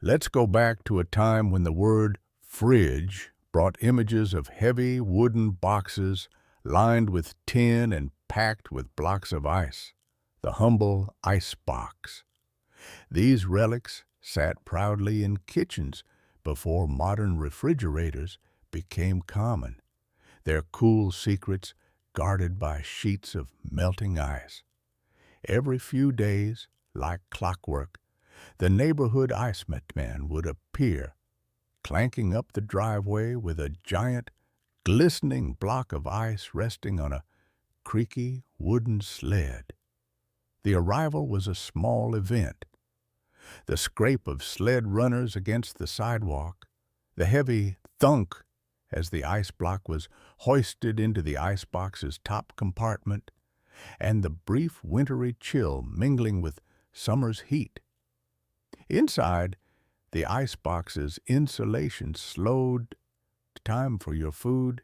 Let's go back to a time when the word fridge brought images of heavy wooden boxes lined with tin and packed with blocks of ice. The humble ice box. These relics sat proudly in kitchens before modern refrigerators became common, their cool secrets guarded by sheets of melting ice. Every few days, like clockwork, the neighborhood iceman would appear, clanking up the driveway with a giant, glistening block of ice resting on a creaky wooden sled. The arrival was a small event. The scrape of sled runners against the sidewalk, the heavy thunk as the ice block was hoisted into the icebox's top compartment, and the brief wintry chill mingling with summer's heat. Inside, the icebox's insulation slowed time for your food,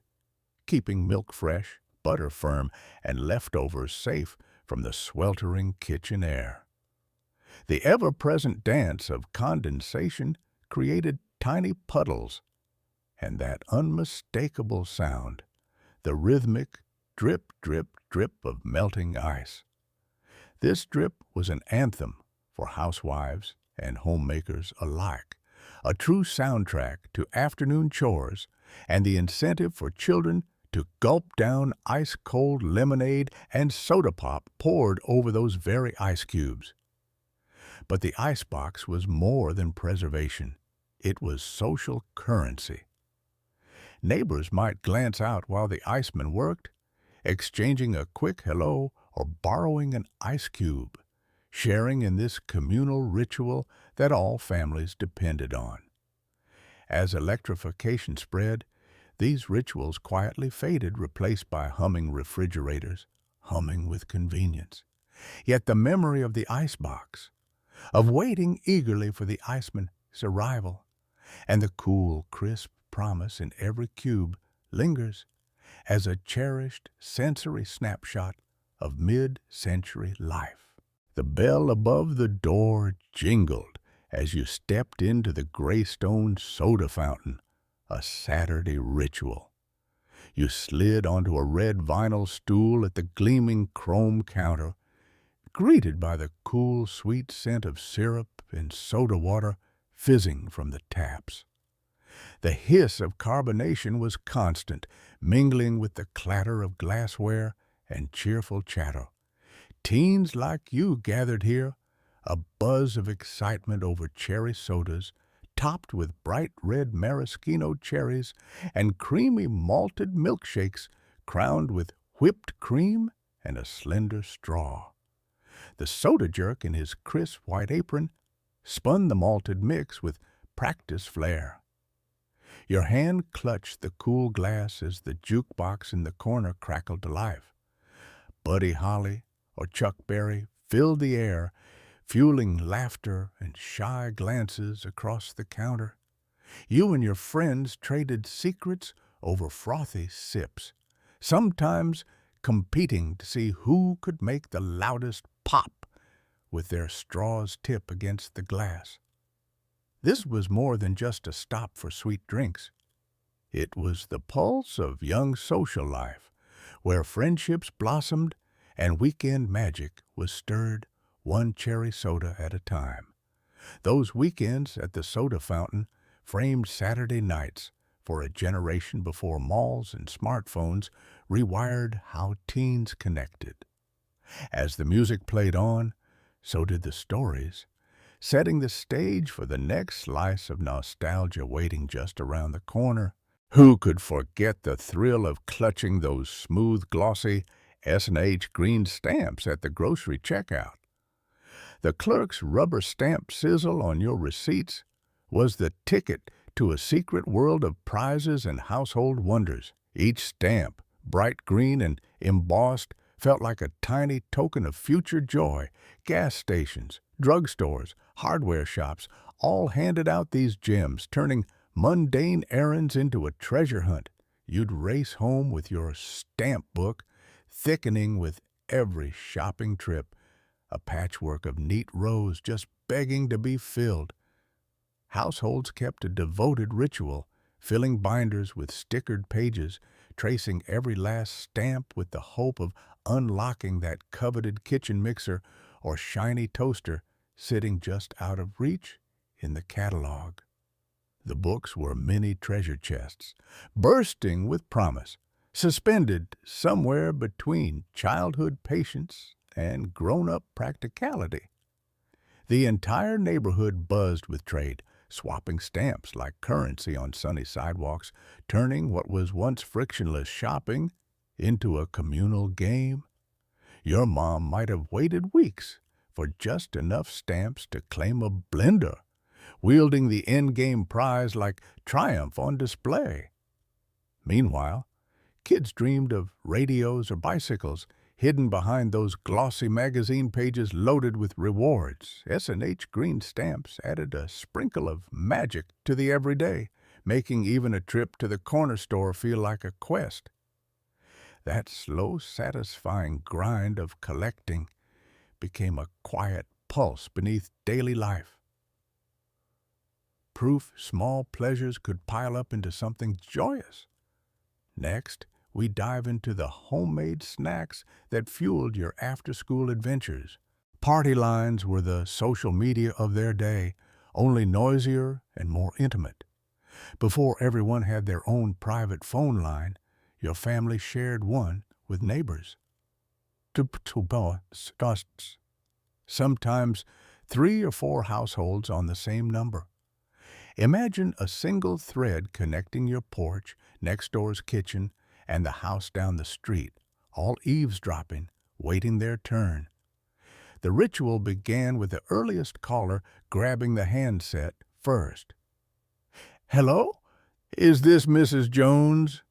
keeping milk fresh, butter firm, and leftovers safe from the sweltering kitchen air. The ever-present dance of condensation created tiny puddles, and that unmistakable sound, the rhythmic drip, drip, drip of melting ice. This drip was an anthem for housewives and homemakers alike, a true soundtrack to afternoon chores and the incentive for children to gulp down ice-cold lemonade and soda pop poured over those very ice cubes. But the icebox was more than preservation. It was social currency. Neighbors might glance out while the iceman worked, exchanging a quick hello or borrowing an ice cube, sharing in this communal ritual that all families depended on. As electrification spread, these rituals quietly faded, replaced by humming refrigerators, humming with convenience. Yet the memory of the icebox, of waiting eagerly for the iceman's arrival, and the cool, crisp promise in every cube lingers as a cherished sensory snapshot of mid-century life. The bell above the door jingled as you stepped into the gray-stone soda fountain, a Saturday ritual. You slid onto a red vinyl stool at the gleaming chrome counter, greeted by the cool, sweet scent of syrup and soda water fizzing from the taps. The hiss of carbonation was constant, mingling with the clatter of glassware and cheerful chatter. Teens like you gathered here, a buzz of excitement over cherry sodas, topped with bright red maraschino cherries and creamy malted milkshakes crowned with whipped cream and a slender straw. The soda jerk in his crisp white apron spun the malted mix with practiced flair. Your hand clutched the cool glass as the jukebox in the corner crackled to life. Buddy Holly or Chuck Berry filled the air, fueling laughter and shy glances across the counter. You and your friends traded secrets over frothy sips, sometimes competing to see who could make the loudest pop with their straw's tip against the glass. This was more than just a stop for sweet drinks. It was the pulse of young social life, where friendships blossomed and weekend magic was stirred one cherry soda at a time. Those weekends at the soda fountain framed Saturday nights for a generation before malls and smartphones rewired how teens connected. As the music played on, so did the stories, setting the stage for the next slice of nostalgia waiting just around the corner. Who could forget the thrill of clutching those smooth, glossy S&H green stamps at the grocery checkout? The clerk's rubber stamp sizzle on your receipts was the ticket to a secret world of prizes and household wonders. Each stamp, bright green and embossed, felt like a tiny token of future joy. Gas stations, drugstores, hardware shops all handed out these gems, turning mundane errands into a treasure hunt. You'd race home with your stamp book, thickening with every shopping trip, a patchwork of neat rows just begging to be filled. Households kept a devoted ritual, filling binders with stickered pages, tracing every last stamp with the hope of unlocking that coveted kitchen mixer or shiny toaster sitting just out of reach in the catalog. The books were mini treasure chests, bursting with promise, suspended somewhere between childhood patience and grown-up practicality. The entire neighborhood buzzed with trade, swapping stamps like currency on sunny sidewalks, turning what was once frictionless shopping into a communal game. Your mom might have waited weeks for just enough stamps to claim a blender, wielding the endgame prize like triumph on display. Meanwhile, kids dreamed of radios or bicycles, hidden behind those glossy magazine pages loaded with rewards. S&H green stamps added a sprinkle of magic to the everyday, making even a trip to the corner store feel like a quest. That slow, satisfying grind of collecting became a quiet pulse beneath daily life. Proof small pleasures could pile up into something joyous. Next, we dive into the homemade snacks that fueled your after-school adventures. Party lines were the social media of their day, only noisier and more intimate. Before everyone had their own private phone line, your family shared one with neighbors. Sometimes 3 or 4 households on the same number. Imagine a single thread connecting your porch, next door's kitchen, and the house down the street, all eavesdropping, waiting their turn. The ritual began with the earliest caller grabbing the handset first. "Hello? Is this Mrs. Jones?"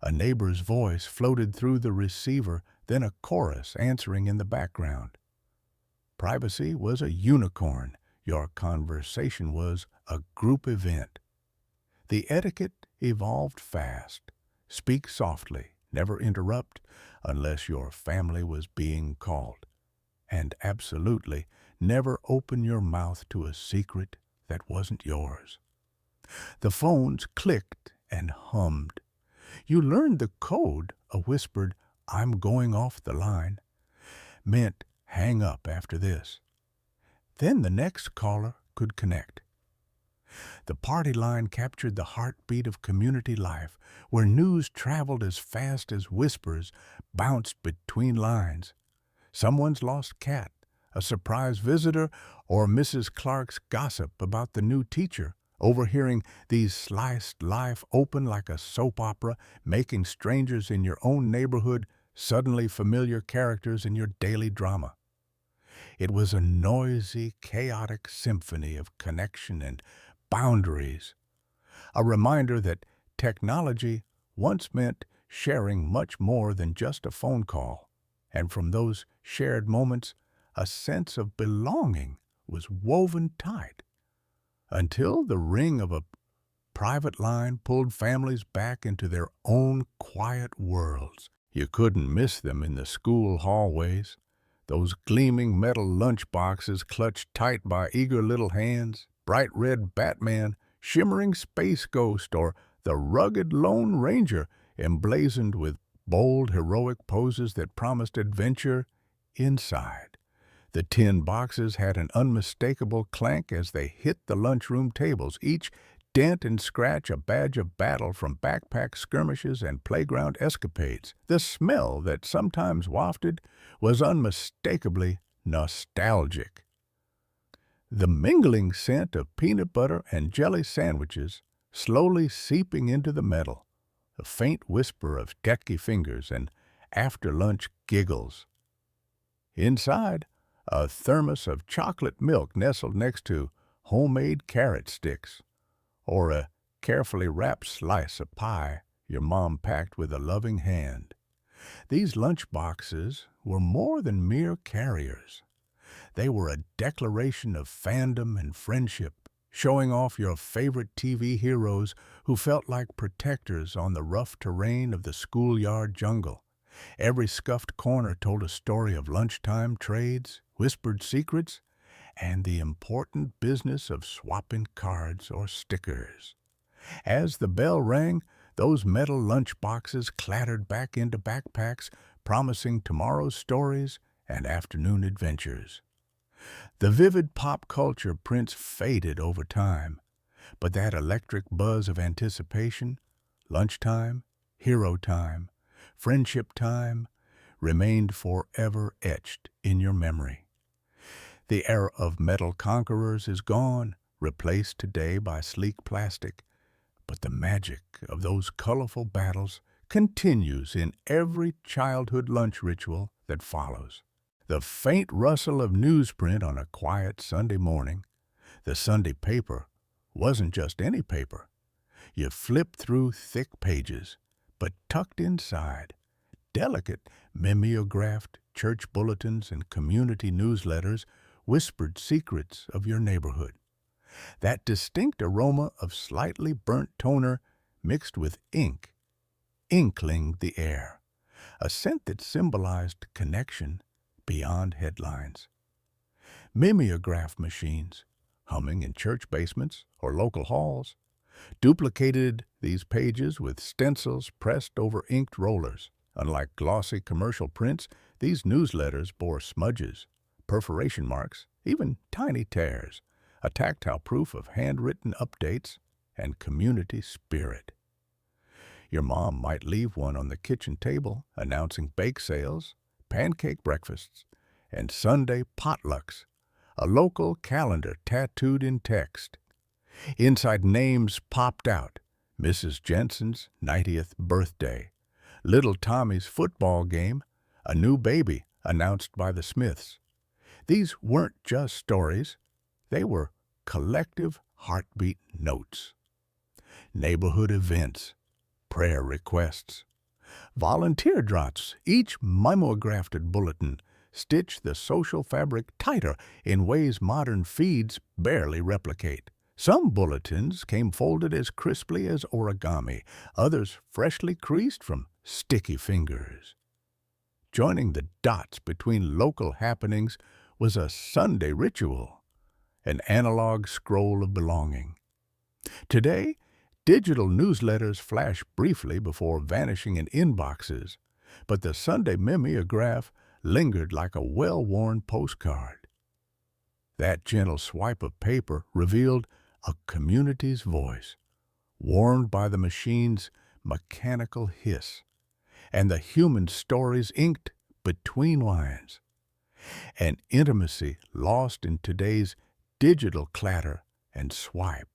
A neighbor's voice floated through the receiver, then a chorus answering in the background. Privacy was a unicorn. Your conversation was a group event. The etiquette evolved fast. Speak softly, never interrupt unless your family was being called. And absolutely never open your mouth to a secret that wasn't yours. The phones clicked and hummed. You learned the code, a whispered, "I'm going off the line," meant hang up after this. Then the next caller could connect. The party line captured the heartbeat of community life, where news traveled as fast as whispers bounced between lines. Someone's lost cat, a surprise visitor, or Mrs. Clark's gossip about the new teacher. Overhearing these sliced life open like a soap opera, making strangers in your own neighborhood suddenly familiar characters in your daily drama. It was a noisy, chaotic symphony of connection and boundaries, a reminder that technology once meant sharing much more than just a phone call, and from those shared moments, a sense of belonging was woven tight, until the ring of a private line pulled families back into their own quiet worlds. You couldn't miss them in the school hallways, those gleaming metal lunch boxes clutched tight by eager little hands, bright red Batman, shimmering Space Ghost, or the rugged Lone Ranger emblazoned with bold, heroic poses that promised adventure inside. The tin boxes had an unmistakable clank as they hit the lunchroom tables, each dent and scratch a badge of battle from backpack skirmishes and playground escapades. The smell that sometimes wafted was unmistakably nostalgic. The mingling scent of peanut butter and jelly sandwiches slowly seeping into the metal, a faint whisper of techy fingers and after-lunch giggles. Inside, a thermos of chocolate milk nestled next to homemade carrot sticks, or a carefully wrapped slice of pie your mom packed with a loving hand. These lunch boxes were more than mere carriers. They were a declaration of fandom and friendship, showing off your favorite TV heroes who felt like protectors on the rough terrain of the schoolyard jungle. Every scuffed corner told a story of lunchtime trades, whispered secrets, and the important business of swapping cards or stickers. As the bell rang, those metal lunch boxes clattered back into backpacks, promising tomorrow's stories and afternoon adventures. The vivid pop culture prints faded over time, but that electric buzz of anticipation, lunchtime, hero time, friendship time, remained forever etched in your memory. The era of metal conquerors is gone, replaced today by sleek plastic, but the magic of those colorful battles continues in every childhood lunch ritual that follows. The faint rustle of newsprint on a quiet Sunday morning, the Sunday paper, wasn't just any paper. You flipped through thick pages, but tucked inside, delicate mimeographed church bulletins and community newsletters whispered secrets of your neighborhood. That distinct aroma of slightly burnt toner mixed with ink, inklinged the air, a scent that symbolized connection beyond headlines. Mimeograph machines, humming in church basements or local halls, duplicated these pages with stencils pressed over inked rollers. Unlike glossy commercial prints, these newsletters bore smudges, perforation marks, even tiny tears, a tactile proof of handwritten updates and community spirit. Your mom might leave one on the kitchen table announcing bake sales, pancake breakfasts, and Sunday potlucks, a local calendar tattooed in text. Inside names popped out: Mrs. Jensen's 90th birthday, little Tommy's football game, a new baby announced by the Smiths. These weren't just stories. They were collective heartbeat notes. Neighborhood events, prayer requests, volunteer drafts, each mimeographed bulletin stitched the social fabric tighter in ways modern feeds barely replicate. Some bulletins came folded as crisply as origami, others freshly creased from sticky fingers. Joining the dots between local happenings was a Sunday ritual, an analog scroll of belonging. Today, digital newsletters flash briefly before vanishing in inboxes, but the Sunday mimeograph lingered like a well-worn postcard. That gentle swipe of paper revealed a community's voice, warmed by the machine's mechanical hiss, and the human stories inked between lines. An intimacy lost in today's digital clatter and swipe.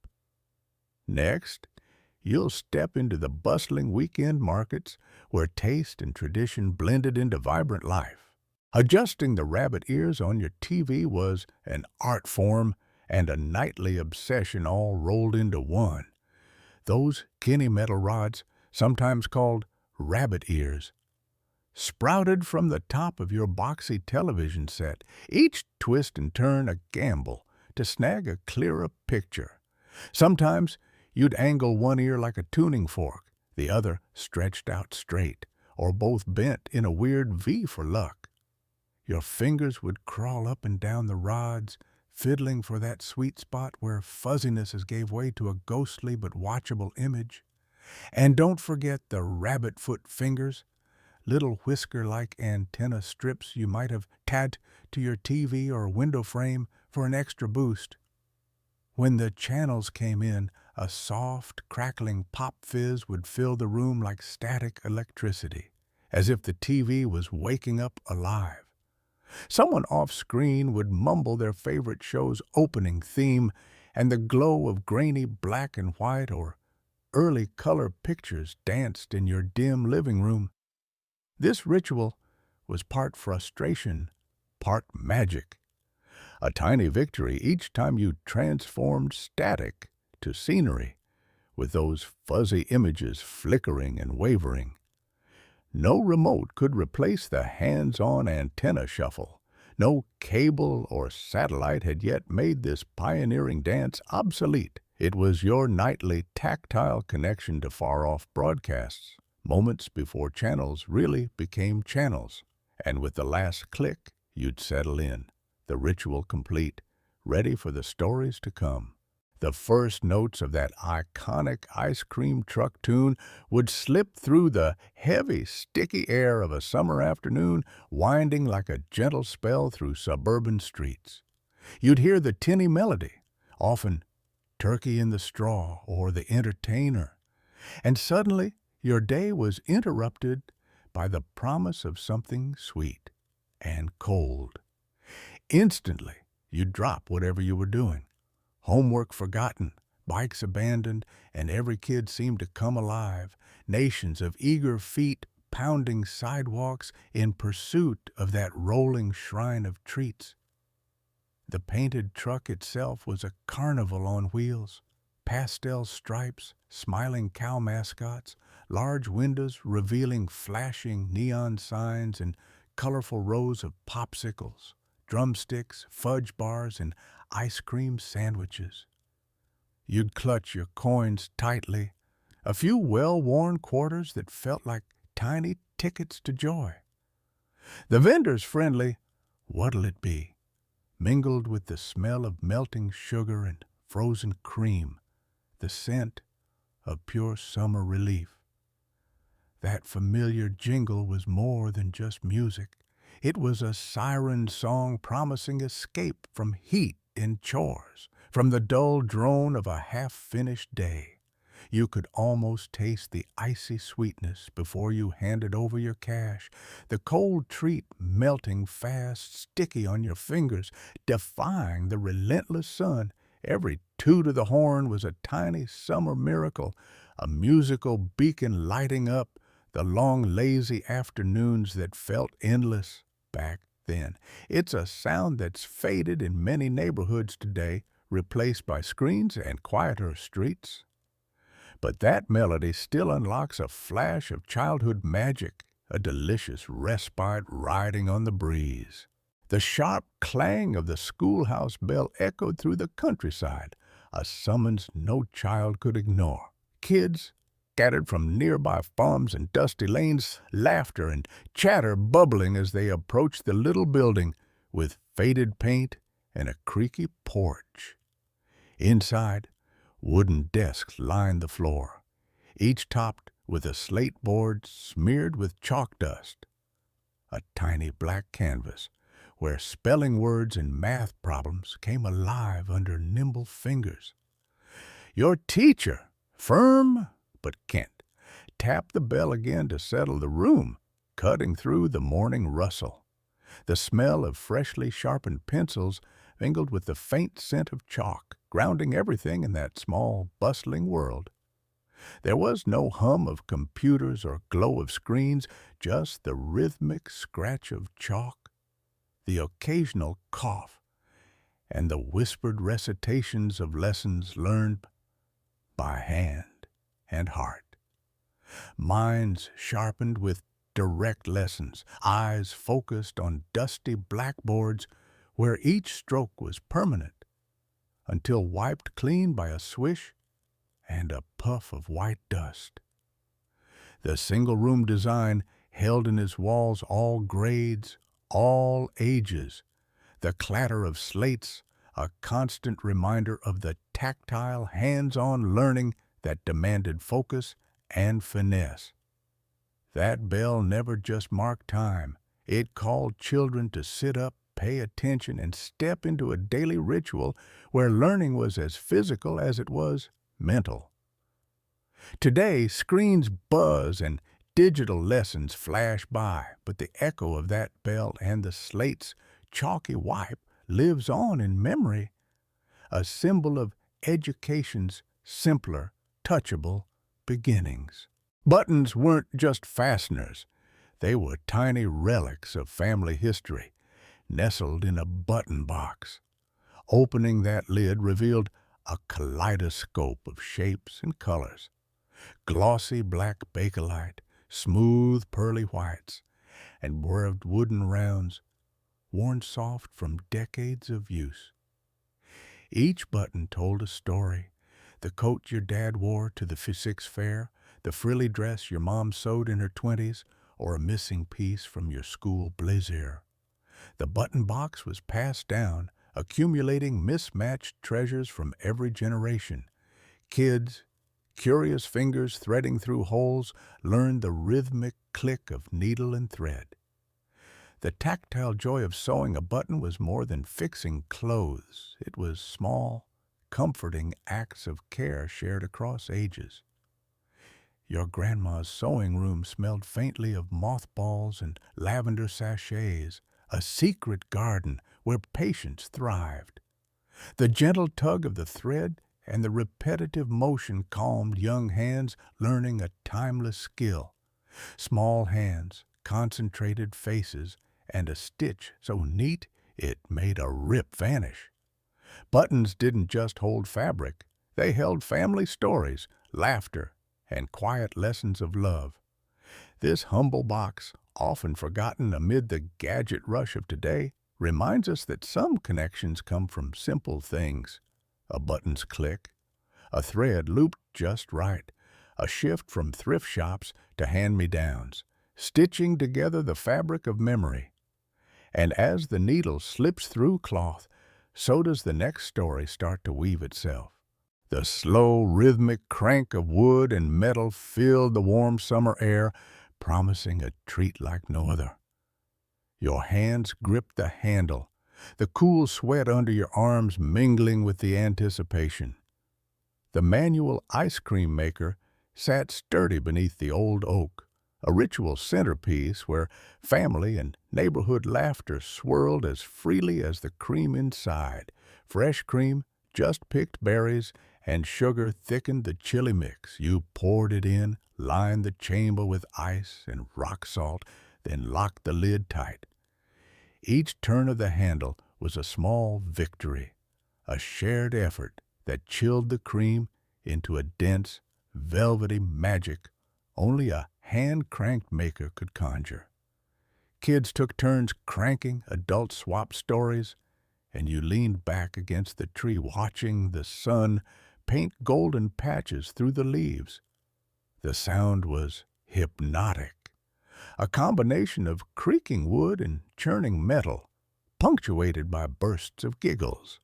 Next, you'll step into the bustling weekend markets where taste and tradition blended into vibrant life. Adjusting the rabbit ears on your TV was an art form and a nightly obsession all rolled into one. Those guinea metal rods, sometimes called rabbit ears, sprouted from the top of your boxy television set, each twist and turn a gamble to snag a clearer picture. Sometimes you'd angle one ear like a tuning fork, the other stretched out straight, or both bent in a weird V for luck. Your fingers would crawl up and down the rods, fiddling for that sweet spot where fuzziness gave way to a ghostly but watchable image. And don't forget the rabbit foot fingers, little whisker-like antenna strips you might have tagged to your TV or window frame for an extra boost. When the channels came in, a soft, crackling pop fizz would fill the room like static electricity, as if the TV was waking up alive. Someone off-screen would mumble their favorite show's opening theme, and the glow of grainy black and white or early color pictures danced in your dim living room. This ritual was part frustration, part magic. A tiny victory each time you transformed static to scenery, with those fuzzy images flickering and wavering. No remote could replace the hands-on antenna shuffle. No cable or satellite had yet made this pioneering dance obsolete. It was your nightly tactile connection to far-off broadcasts, moments before channels really became channels. And with the last click, you'd settle in, the ritual complete, ready for the stories to come. The first notes of that iconic ice cream truck tune would slip through the heavy, sticky air of a summer afternoon, winding like a gentle spell through suburban streets. You'd hear the tinny melody, often Turkey in the Straw or The Entertainer, and suddenly your day was interrupted by the promise of something sweet and cold. Instantly, you'd drop whatever you were doing. Homework forgotten, bikes abandoned, and every kid seemed to come alive, nations of eager feet pounding sidewalks in pursuit of that rolling shrine of treats. The painted truck itself was a carnival on wheels. Pastel stripes, smiling cow mascots, large windows revealing flashing neon signs, and colorful rows of popsicles, drumsticks, fudge bars, and ice cream sandwiches. You'd clutch your coins tightly, a few well-worn quarters that felt like tiny tickets to joy. The vendors friendly, "What'll it be?" mingled with the smell of melting sugar and frozen cream, the scent of pure summer relief. That familiar jingle was more than just music. It was a siren song promising escape from heat and chores, from the dull drone of a half-finished day. You could almost taste the icy sweetness before you handed over your cash, the cold treat melting fast, sticky on your fingers, defying the relentless sun. Every toot of the horn was a tiny summer miracle, a musical beacon lighting up the long, lazy afternoons that felt endless back then. It's a sound that's faded in many neighborhoods today, replaced by screens and quieter streets. But that melody still unlocks a flash of childhood magic, a delicious respite riding on the breeze. The sharp clang of the schoolhouse bell echoed through the countryside, a summons no child could ignore. Kids, scattered from nearby farms and dusty lanes, laughter and chatter bubbling as they approached the little building with faded paint and a creaky porch. Inside, wooden desks lined the floor, each topped with a slate board smeared with chalk dust. A tiny black canvas where spelling words and math problems came alive under nimble fingers. Your teacher, firm but Kent, tapped the bell again to settle the room, cutting through the morning rustle. The smell of freshly sharpened pencils mingled with the faint scent of chalk, grounding everything in that small, bustling world. There was no hum of computers or glow of screens, just the rhythmic scratch of chalk, the occasional cough, and the whispered recitations of lessons learned by hand and heart. Minds sharpened with direct lessons, eyes focused on dusty blackboards where each stroke was permanent, until wiped clean by a swish and a puff of white dust. The single-room design held in its walls all grades, all ages, the clatter of slates, a constant reminder of the tactile, hands-on learning that demanded focus and finesse. That bell never just marked time. It called children to sit up, pay attention, and step into a daily ritual where learning was as physical as it was mental. Today, screens buzz and digital lessons flash by, but the echo of that bell and the slate's chalky wipe lives on in memory, a symbol of education's simpler, touchable beginnings. Buttons weren't just fasteners. They were tiny relics of family history, nestled in a button box. Opening that lid revealed a kaleidoscope of shapes and colors. Glossy black bakelite, smooth pearly whites, and curved wooden rounds, worn soft from decades of use. Each button told a story: the coat your dad wore to the physics fair, the frilly dress your mom sewed in her 20s, or a missing piece from your school blazer. The button box was passed down, accumulating mismatched treasures from every generation. Kids, curious fingers threading through holes, learned the rhythmic click of needle and thread. The tactile joy of sewing a button was more than fixing clothes. It was small, comforting acts of care shared across ages. Your grandma's sewing room smelled faintly of mothballs and lavender sachets, a secret garden where patience thrived. The gentle tug of the thread and the repetitive motion calmed young hands learning a timeless skill. Small hands, concentrated faces, and a stitch so neat it made a rip vanish. Buttons didn't just hold fabric, they held family stories, laughter, and quiet lessons of love. This humble box, often forgotten amid the gadget rush of today, reminds us that some connections come from simple things. A button's click, a thread looped just right, a shift from thrift shops to hand-me-downs, stitching together the fabric of memory. And as the needle slips through cloth, so does the next story start to weave itself. The slow, rhythmic crank of wood and metal filled the warm summer air, promising a treat like no other. Your hands gripped the handle, the cool sweat under your arms mingling with the anticipation. The manual ice cream maker sat sturdy beneath the old oak, a ritual centerpiece where family and neighborhood laughter swirled as freely as the cream inside. Fresh cream, just picked berries, and sugar thickened the chili mix. You poured it in, lined the chamber with ice and rock salt, then locked the lid tight. Each turn of the handle was a small victory, a shared effort that chilled the cream into a dense, velvety magic only a hand-cranked maker could conjure. Kids took turns cranking, adults swapped stories, and you leaned back against the tree watching the sun paint golden patches through the leaves. The sound was hypnotic, a combination of creaking wood and churning metal, punctuated by bursts of giggles.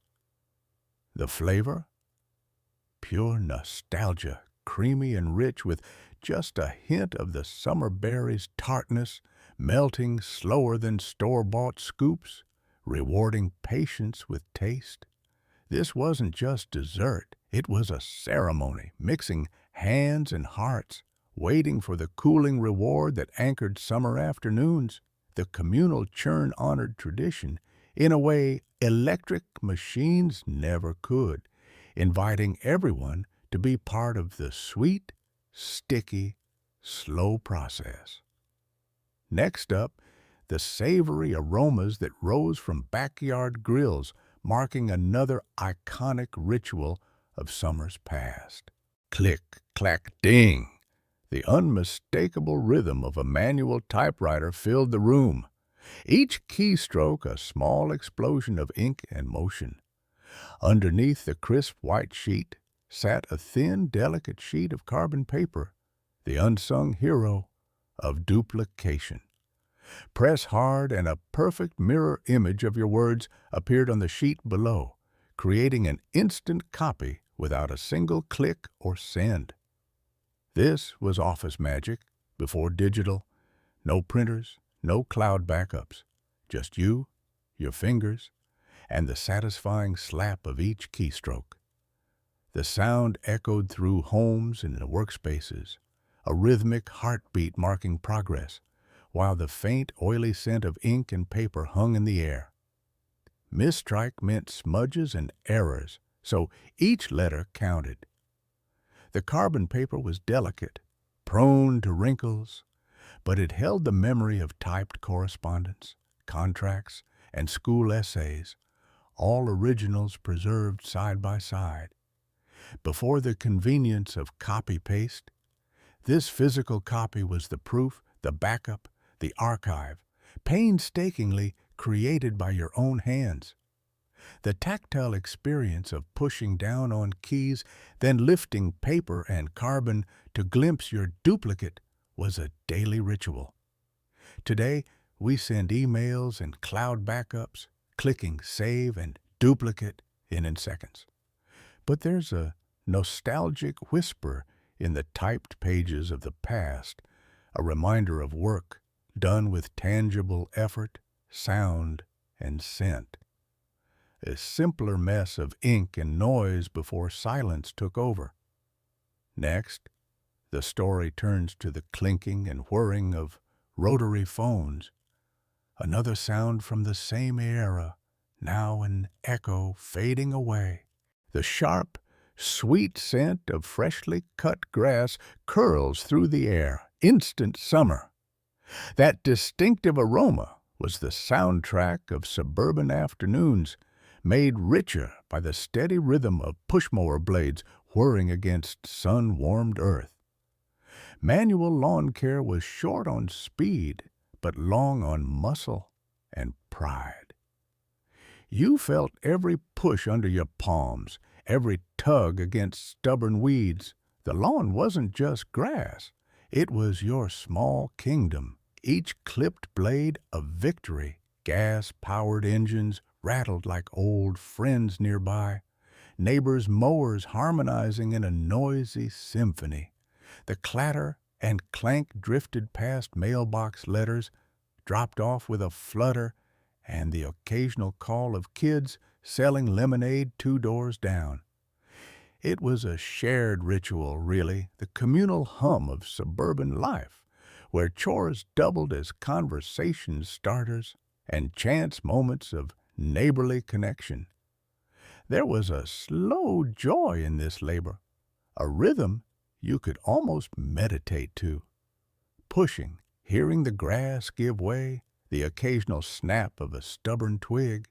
The flavor? Pure nostalgia, creamy and rich with just a hint of the summer berry's tartness, melting slower than store-bought scoops, rewarding patience with taste. This wasn't just dessert, it was a ceremony, mixing hands and hearts, waiting for the cooling reward that anchored summer afternoons. The communal churn-honored tradition, in a way electric machines never could, inviting everyone to be part of the sweet, sticky, slow process. Next up, the savory aromas that rose from backyard grills, marking another iconic ritual of summers past. Click, clack, ding! The unmistakable rhythm of a manual typewriter filled the room, each keystroke a small explosion of ink and motion. Underneath the crisp white sheet sat a thin, delicate sheet of carbon paper, the unsung hero of duplication. Press hard and a perfect mirror image of your words appeared on the sheet below, creating an instant copy without a single click or send. This was office magic, before digital. No printers, no cloud backups. Just you, your fingers, and the satisfying slap of each keystroke. The sound echoed through homes and workspaces, a rhythmic heartbeat marking progress, while the faint, oily scent of ink and paper hung in the air. Misstrike meant smudges and errors, so each letter counted. The carbon paper was delicate, prone to wrinkles, but it held the memory of typed correspondence, contracts, and school essays, all originals preserved side by side. Before the convenience of copy-paste, this physical copy was the proof, the backup, the archive, painstakingly created by your own hands. The tactile experience of pushing down on keys, then lifting paper and carbon to glimpse your duplicate was a daily ritual. Today, we send emails and cloud backups, clicking save and duplicate in seconds. But there's a nostalgic whisper in the typed pages of the past, a reminder of work done with tangible effort, sound, and scent. A simpler mess of ink and noise before silence took over. Next, the story turns to the clinking and whirring of rotary phones, another sound from the same era, now an echo fading away. The sharp, sweet scent of freshly cut grass curls through the air, instant summer. That distinctive aroma was the soundtrack of suburban afternoons, made richer by the steady rhythm of pushmower blades whirring against sun-warmed earth. Manual lawn care was short on speed, but long on muscle and pride. You felt every push under your palms, every tug against stubborn weeds. The lawn wasn't just grass. It was your small kingdom, each clipped blade a victory. Gas-powered engines rattled like old friends nearby, neighbors' mowers harmonizing in a noisy symphony. The clatter and clank drifted past mailbox letters, dropped off with a flutter, and the occasional call of kids selling lemonade 2 doors down. It was a shared ritual, really, the communal hum of suburban life, where chores doubled as conversation starters and chance moments of neighborly connection. There was a slow joy in this labor, a rhythm you could almost meditate to. Pushing, hearing the grass give way, the occasional snap of a stubborn twig.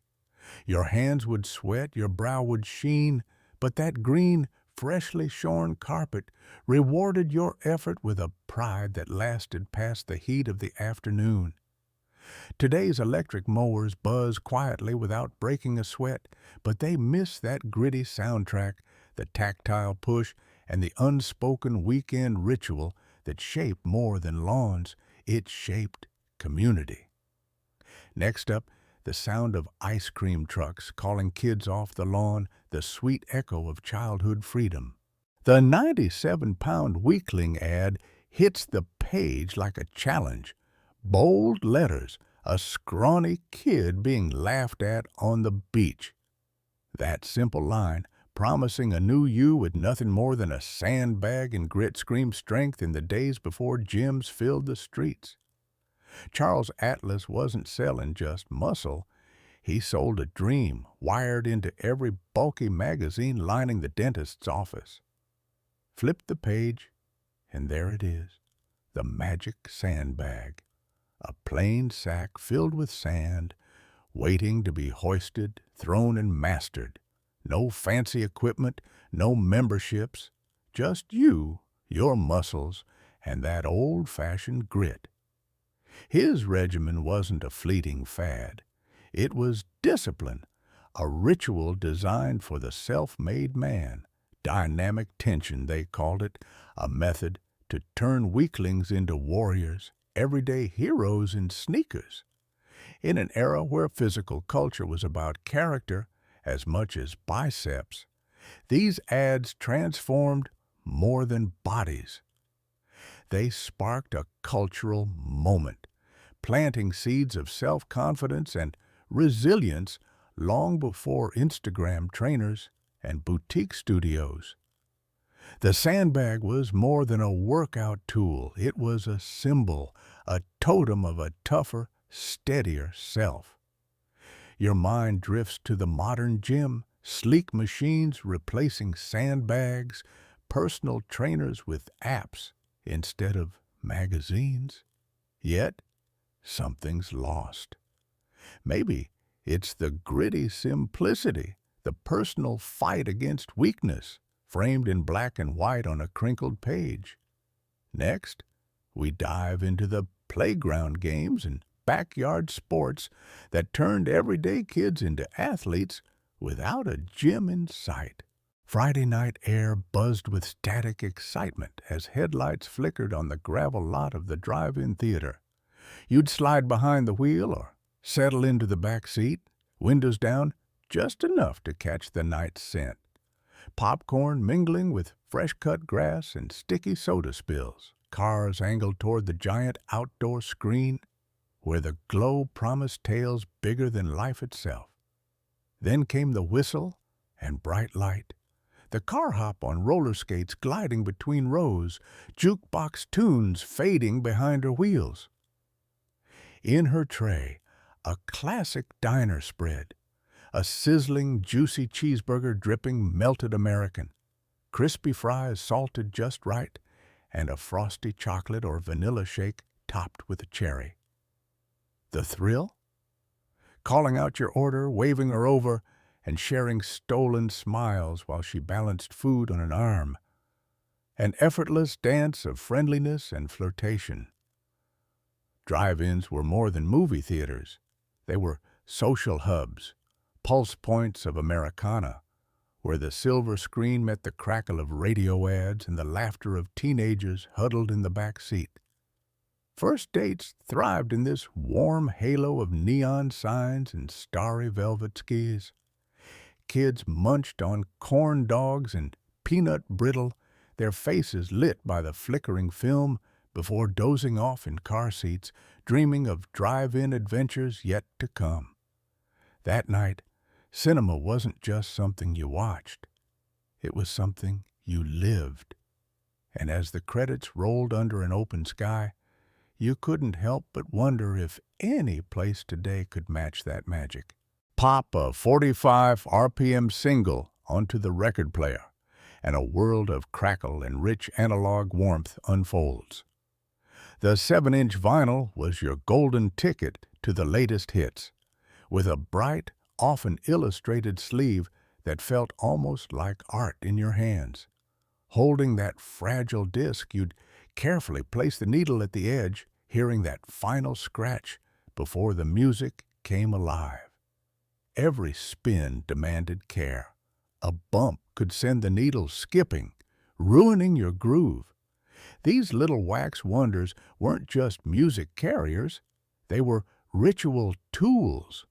Your hands would sweat, your brow would sheen, but that green, freshly shorn carpet rewarded your effort with a pride that lasted past the heat of the afternoon. Today's electric mowers buzz quietly without breaking a sweat, but they miss that gritty soundtrack, the tactile push, and the unspoken weekend ritual that shaped more than lawns. It shaped community. Next up, the sound of ice cream trucks calling kids off the lawn, the sweet echo of childhood freedom. The 97-pound weakling ad hits the page like a challenge. Bold letters, a scrawny kid being laughed at on the beach. That simple line, promising a new you with nothing more than a sandbag and grit, screamed strength in the days before gyms filled the streets. Charles Atlas wasn't selling just muscle. He sold a dream wired into every bulky magazine lining the dentist's office. Flip the page, and there it is, the magic sandbag. A plain sack filled with sand, waiting to be hoisted, thrown, and mastered. No fancy equipment, no memberships, just you, your muscles, and that old-fashioned grit. His regimen wasn't a fleeting fad. It was discipline, a ritual designed for the self-made man. Dynamic tension, they called it, a method to turn weaklings into warriors, everyday heroes in sneakers. In an era where physical culture was about character as much as biceps, these ads transformed more than bodies. They sparked a cultural moment, planting seeds of self-confidence and resilience long before Instagram trainers and boutique studios. The sandbag was more than a workout tool. It was a symbol, a totem of a tougher, steadier self. Your mind drifts to the modern gym, sleek machines replacing sandbags, personal trainers with apps instead of magazines. Yet, something's lost. Maybe it's the gritty simplicity, the personal fight against weakness, framed in black and white on a crinkled page. Next, we dive into the playground games and backyard sports that turned everyday kids into athletes without a gym in sight. Friday night air buzzed with static excitement as headlights flickered on the gravel lot of the drive-in theater. You'd slide behind the wheel or settle into the back seat, windows down, just enough to catch the night's scent. Popcorn mingling with fresh-cut grass and sticky soda spills. Cars angled toward the giant outdoor screen where the glow promised tales bigger than life itself. Then came the whistle and bright light, the car hop on roller skates gliding between rows, jukebox tunes fading behind her wheels. In her tray, a classic diner spread, a sizzling, juicy cheeseburger dripping melted American, crispy fries salted just right, and a frosty chocolate or vanilla shake topped with a cherry. The thrill? Calling out your order, waving her over, and sharing stolen smiles while she balanced food on an arm. An effortless dance of friendliness and flirtation. Drive-ins were more than movie theaters. They were social hubs, pulse points of Americana, where the silver screen met the crackle of radio ads and the laughter of teenagers huddled in the back seat. First dates thrived in this warm halo of neon signs and starry velvet skis. Kids munched on corn dogs and peanut brittle, their faces lit by the flickering film before dozing off in car seats, dreaming of drive-in adventures yet to come. That night, cinema wasn't just something you watched. It was something you lived. And as the credits rolled under an open sky, you couldn't help but wonder if any place today could match that magic. Pop a 45 RPM single onto the record player, and a world of crackle and rich analog warmth unfolds. The 7-inch vinyl was your golden ticket to the latest hits, with a bright, often illustrated sleeve that felt almost like art in your hands. Holding that fragile disc, you'd carefully place the needle at the edge, hearing that final scratch before the music came alive. Every spin demanded care. A bump could send the needle skipping, ruining your groove. These little wax wonders weren't just music carriers, they were ritual tools.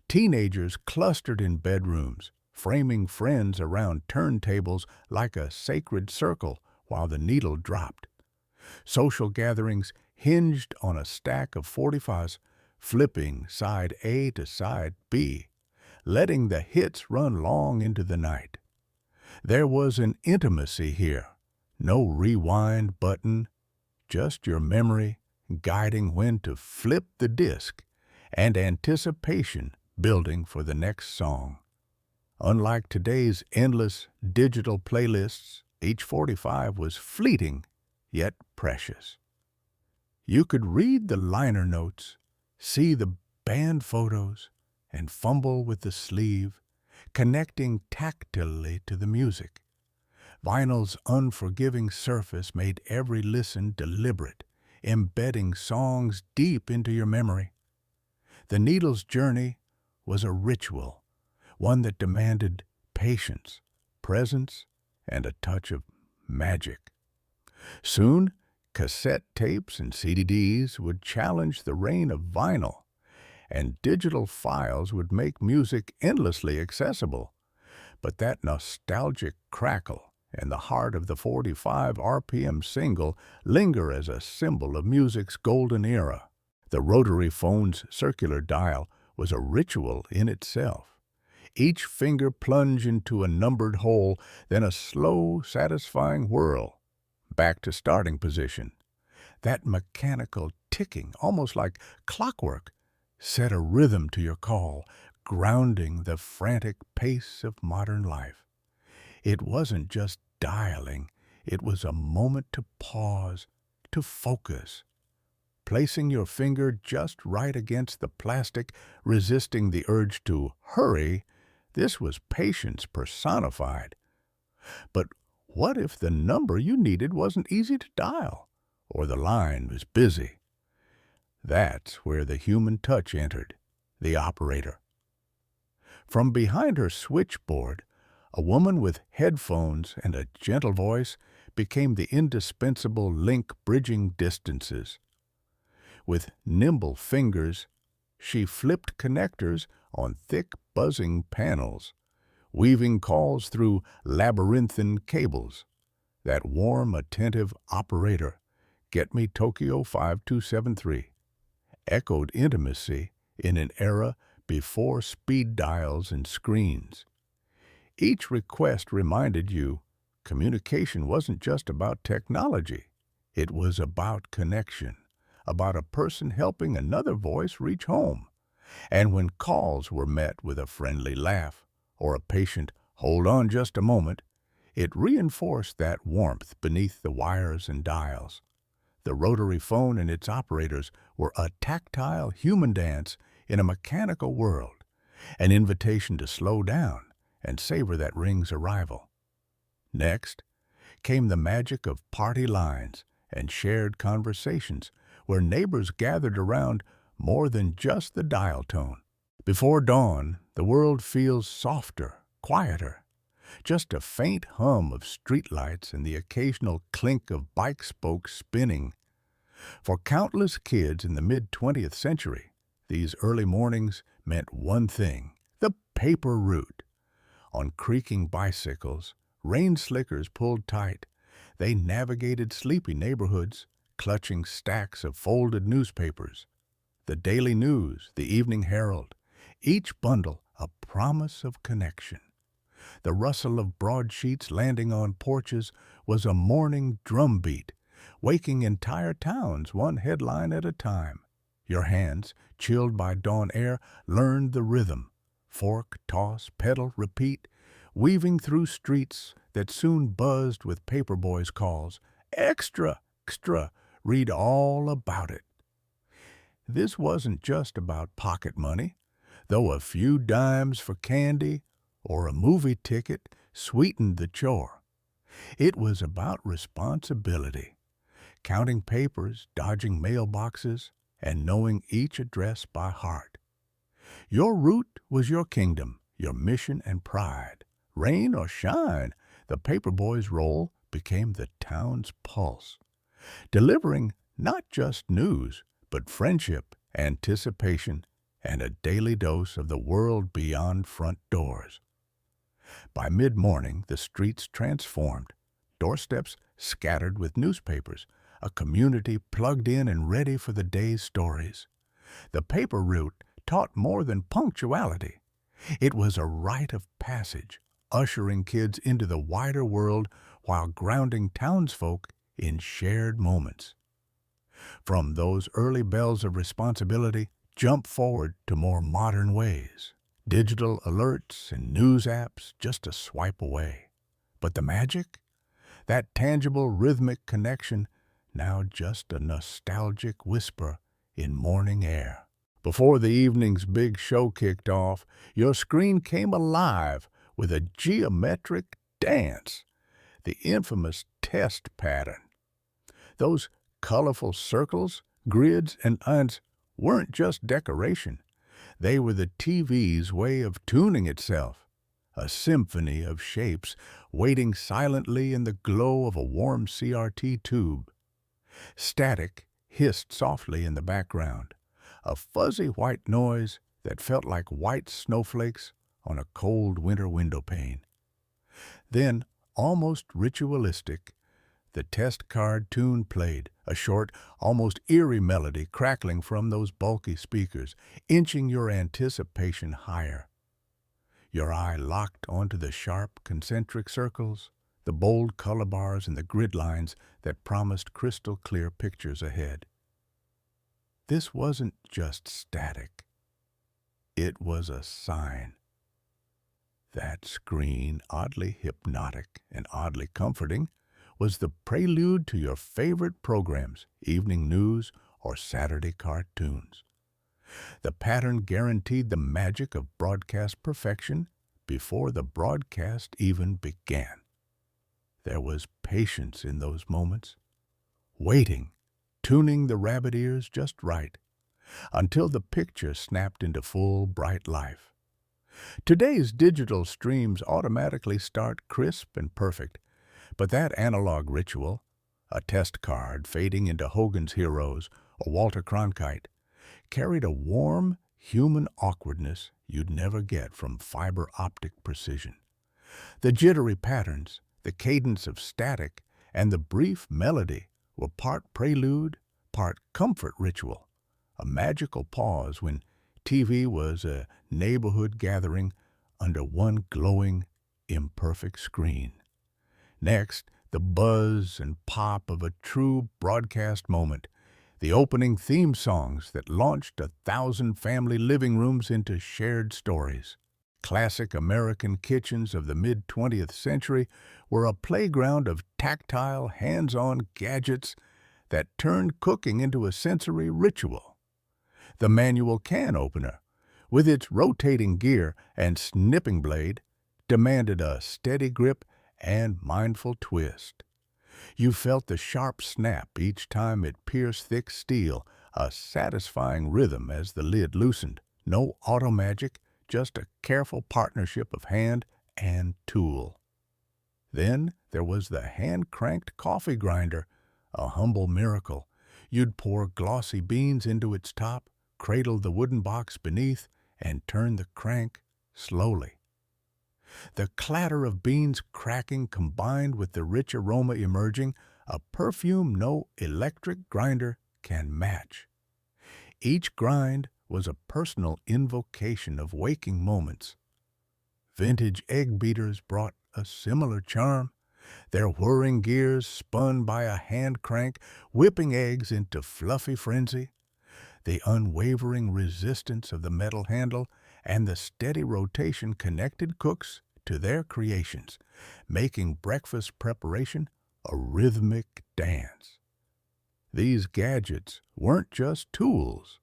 Teenagers clustered in bedrooms, framing friends around turntables like a sacred circle while the needle dropped. Social gatherings hinged on a stack of 45s, flipping side A to side B, letting the hits run long into the night. There was an intimacy here, no rewind button, just your memory guiding when to flip the disc, and anticipation building for the next song. Unlike today's endless digital playlists, each 45 was fleeting, yet precious. You could read the liner notes, see the band photos, and fumble with the sleeve, connecting tactilely to the music. Vinyl's unforgiving surface made every listen deliberate, embedding songs deep into your memory. The needle's journey was a ritual, one that demanded patience, presence, and a touch of magic. Soon, cassette tapes and CDs would challenge the reign of vinyl, and digital files would make music endlessly accessible. But that nostalgic crackle and the heart of the 45 RPM single linger as a symbol of music's golden era. The rotary phone's circular dial was a ritual in itself. Each finger plunged into a numbered hole, then a slow, satisfying whirl, back to starting position. That mechanical ticking, almost like clockwork, set a rhythm to your call, grounding the frantic pace of modern life. It wasn't just dialing, it was a moment to pause, to focus. Placing your finger just right against the plastic, resisting the urge to hurry, this was patience personified. But what if the number you needed wasn't easy to dial, or the line was busy? That's where the human touch entered, the operator. From behind her switchboard, a woman with headphones and a gentle voice became the indispensable link bridging distances. With nimble fingers, she flipped connectors on thick, buzzing panels, weaving calls through labyrinthine cables. That warm, attentive operator, "Get me Tokyo 5273, echoed intimacy in an era before speed dials and screens. Each request reminded you communication wasn't just about technology. It was about connection, about a person helping another voice reach home. And when calls were met with a friendly laugh or a patient "hold on just a moment," it reinforced that warmth beneath the wires and dials. The rotary phone and its operators were a tactile human dance in a mechanical world, an invitation to slow down and savor that ring's arrival. Next came the magic of party lines and shared conversations where neighbors gathered around more than just the dial tone. Before dawn, the world feels softer, quieter. Just a faint hum of streetlights and the occasional clink of bike spokes spinning. For countless kids in the mid-20th century, these early mornings meant one thing: the paper route. On creaking bicycles, rain slickers pulled tight, they navigated sleepy neighborhoods, clutching stacks of folded newspapers. The Daily News, the Evening Herald, each bundle a promise of connection. The rustle of broadsheets landing on porches was a morning drumbeat, waking entire towns one headline at a time. Your hands, chilled by dawn air, learned the rhythm. Fork, toss, pedal, repeat, weaving through streets that soon buzzed with paperboys' calls. "Extra! Extra! Read all about it." This wasn't just about pocket money, though a few dimes for candy or a movie ticket sweetened the chore. It was about responsibility, counting papers, dodging mailboxes, and knowing each address by heart. Your route was your kingdom, your mission and pride. Rain or shine, the paperboy's role became the town's pulse, delivering not just news, but friendship, anticipation, and a daily dose of the world beyond front doors. By mid-morning, the streets transformed, doorsteps scattered with newspapers, a community plugged in and ready for the day's stories. The paper route taught more than punctuality. It was a rite of passage, ushering kids into the wider world while grounding townsfolk in shared moments. From those early bells of responsibility, jump forward to more modern ways. Digital alerts and news apps just a swipe away. But the magic? That tangible rhythmic connection, now just a nostalgic whisper in morning air. Before the evening's big show kicked off, your screen came alive with a geometric dance, the infamous test pattern. Those colorful circles, grids, and lines weren't just decoration. They were the TV's way of tuning itself, a symphony of shapes waiting silently in the glow of a warm CRT tube. Static hissed softly in the background, a fuzzy white noise that felt like white snowflakes on a cold winter windowpane. Then, almost ritualistic, the test card tune played, a short, almost eerie melody crackling from those bulky speakers, inching your anticipation higher. Your eye locked onto the sharp, concentric circles, the bold color bars and the grid lines that promised crystal-clear pictures ahead. This wasn't just static. It was a sign. That screen, oddly hypnotic and oddly comforting, was the prelude to your favorite programs, evening news or Saturday cartoons. The pattern guaranteed the magic of broadcast perfection before the broadcast even began. There was patience in those moments, waiting, tuning the rabbit ears just right, until the picture snapped into full, bright life. Today's digital streams automatically start crisp and perfect, but that analog ritual, a test card fading into Hogan's Heroes or Walter Cronkite, carried a warm, human awkwardness you'd never get from fiber optic precision. The jittery patterns, the cadence of static, and the brief melody were part prelude, part comfort ritual, a magical pause when TV was a neighborhood gathering under one glowing, imperfect screen. Next, the buzz and pop of a true broadcast moment, the opening theme songs that launched 1,000 family living rooms into shared stories. Classic American kitchens of the mid-20th century were a playground of tactile, hands-on gadgets that turned cooking into a sensory ritual. The manual can opener, with its rotating gear and snipping blade, demanded a steady grip and mindful twist. You felt the sharp snap each time it pierced thick steel, a satisfying rhythm as the lid loosened. No auto magic, just a careful partnership of hand and tool. Then there was the hand-cranked coffee grinder, a humble miracle. You'd pour glossy beans into its top, cradle the wooden box beneath, and turn the crank slowly. The clatter of beans cracking combined with the rich aroma emerging, a perfume no electric grinder can match. Each grind was a personal invocation of waking moments. Vintage egg beaters brought a similar charm, their whirring gears spun by a hand crank, whipping eggs into fluffy frenzy. The unwavering resistance of the metal handle and the steady rotation connected cooks to their creations, making breakfast preparation a rhythmic dance. These gadgets weren't just tools.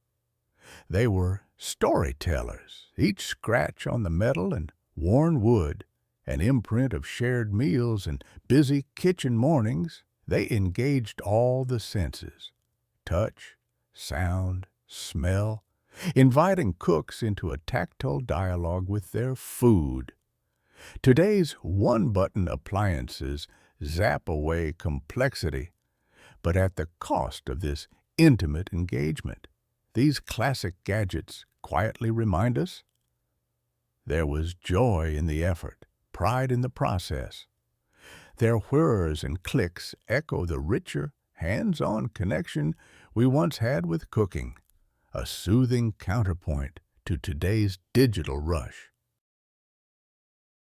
They were storytellers, each scratch on the metal and worn wood, an imprint of shared meals and busy kitchen mornings. They engaged all the senses, touch, sound, smell, inviting cooks into a tactile dialogue with their food. Today's one-button appliances zap away complexity, but at the cost of this intimate engagement. These classic gadgets quietly remind us there was joy in the effort, pride in the process. Their whirs and clicks echo the richer, hands-on connection we once had with cooking, a soothing counterpoint to today's digital rush.